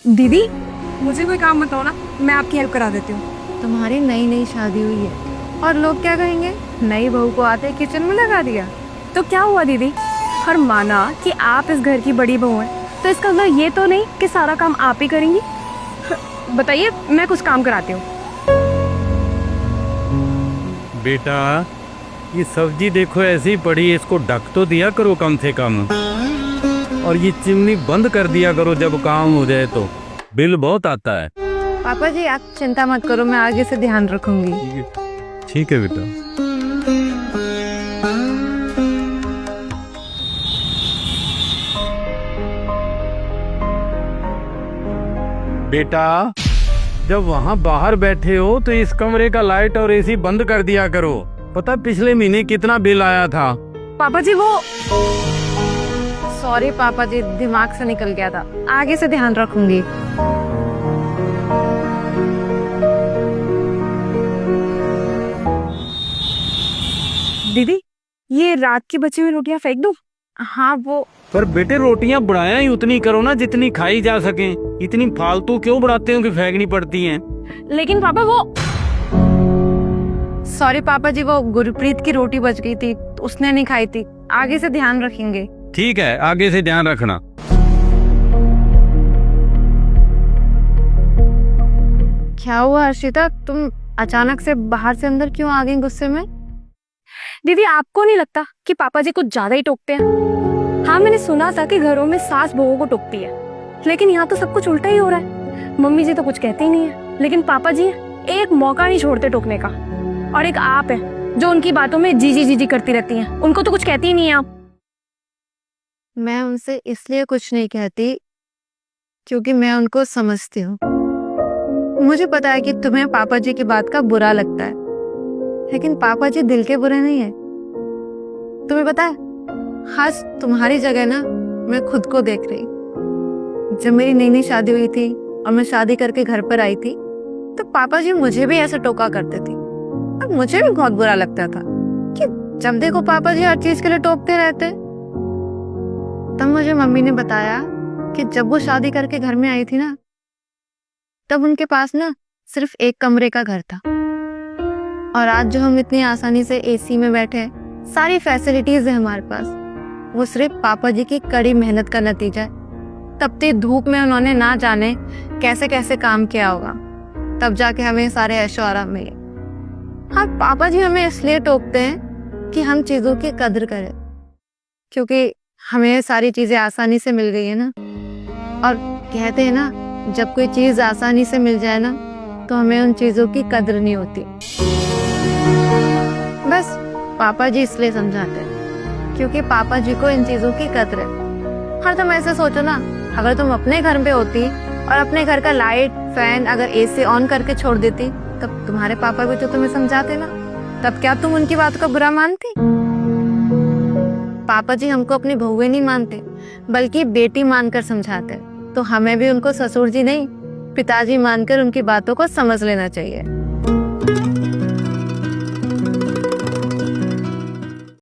दीदी मुझे कोई काम बताओ ना, मैं आपकी हेल्प करा देती हूँ। तुम्हारी नई नई शादी हुई है और लोग क्या कहेंगे, नई बहू को आते किचन में लगा दिया। तो क्या हुआ दीदी, हर माना कि आप इस घर की बड़ी बहू हैं, तो इसका मतलब ये तो नहीं कि सारा काम आप ही करेंगी। बताइए, मैं कुछ काम कराती हूँ। बेटा ये सब्जी देखो ऐसी ही पड़ी है, इसको ढक तो दिया करो कम से कम, और ये चिमनी बंद कर दिया करो जब काम हो जाए तो, बिल बहुत आता है। पापा जी आप चिंता मत करो, मैं आगे से ध्यान रखूंगी। ठीक है बेटा। बेटा जब वहाँ बाहर बैठे हो तो इस कमरे का लाइट और एसी बंद कर दिया करो। पता पिछले महीने कितना बिल आया था? पापा जी वो सॉरी पापा जी, दिमाग से निकल गया था, आगे से ध्यान रखूंगी। दीदी ये रात की बची हुई रोटियां फेंक दूं? हाँ वो पर बेटे रोटियां बढ़ाया ही उतनी करो ना जितनी खाई जा सके, इतनी फालतू क्यों बढ़ाते हो कि फेंकनी पड़ती हैं? लेकिन पापा वो सॉरी पापा जी, वो गुरप्रीत की रोटी बच गई थी, उसने नहीं खाई थी, आगे से ध्यान रखेंगे। ठीक है, आगे से ध्यान रखना। क्या हुआ अर्शिता, तुम अचानक से बाहर से अंदर क्यों आ गई गुस्से में? दीदी आपको नहीं लगता कि पापा जी कुछ ज्यादा ही टोकते हैं? हाँ मैंने सुना था कि घरों में सास बहुओं को टोकती है, लेकिन यहाँ तो सब कुछ उल्टा ही हो रहा है। मम्मी जी तो कुछ कहते ही नहीं है, लेकिन पापा जी एक मौका नहीं छोड़ते टोकने का। और एक आप है जो उनकी बातों में जीजी जीजी करती रहती हैं, उनको तो कुछ कहती ही नहीं है आप। मैं उनसे इसलिए कुछ नहीं कहती क्योंकि मैं उनको समझती हूँ। मुझे पता है कि तुम्हें पापा जी की बात का बुरा लगता है, लेकिन पापा जी दिल के बुरे नहीं है। तुम्हें पता है, खास तुम्हारी जगह ना मैं खुद को देख रही। जब मेरी नई नई शादी हुई थी और मैं शादी करके घर पर आई थी, तो पापा जी मुझे भी ऐसा टोका करते थे और मुझे भी बहुत बुरा लगता था कि जब देखो पापा जी हर चीज के लिए टोकते रहते। तब मुझे मम्मी ने बताया कि जब वो शादी करके घर में आई थी ना, तब उनके पास ना सिर्फ एक कमरे का घर था, और आज जो हम इतनी आसानी से एसी में बैठे हैं, सारी फैसिलिटीज है हमारे पास, वो सिर्फ पापा जी की कड़ी मेहनत का नतीजा है। तपती धूप में उन्होंने ना जाने कैसे कैसे काम किया होगा, तब जाके हमें सारे ऐशो आराम मिले। हाँ पापा जी हमें इसलिए टोकते हैं कि हम चीजों की कदर करें, क्योंकि हमें सारी चीजें आसानी से मिल गई है ना। और कहते हैं ना, जब कोई चीज आसानी से मिल जाए ना तो हमें उन चीजों की कदर नहीं होती। बस पापा जी इसलिए समझाते हैं क्योंकि पापा जी को इन चीजों की कदर है। हर तुम ऐसे सोचो ना, अगर तुम अपने घर पे होती और अपने घर का लाइट फैन अगर एसी ऑन करके छोड़ देती, तब तुम्हारे पापा भी तो तुम्हें समझाते ना, तब क्या तुम उनकी बात को बुरा मानती? पापा जी हमको अपनी बहुएं नहीं मानते, बल्कि बेटी मानकर समझाते, तो हमें भी उनको ससुर जी नहीं पिताजी मानकर उनकी बातों को समझ लेना चाहिए।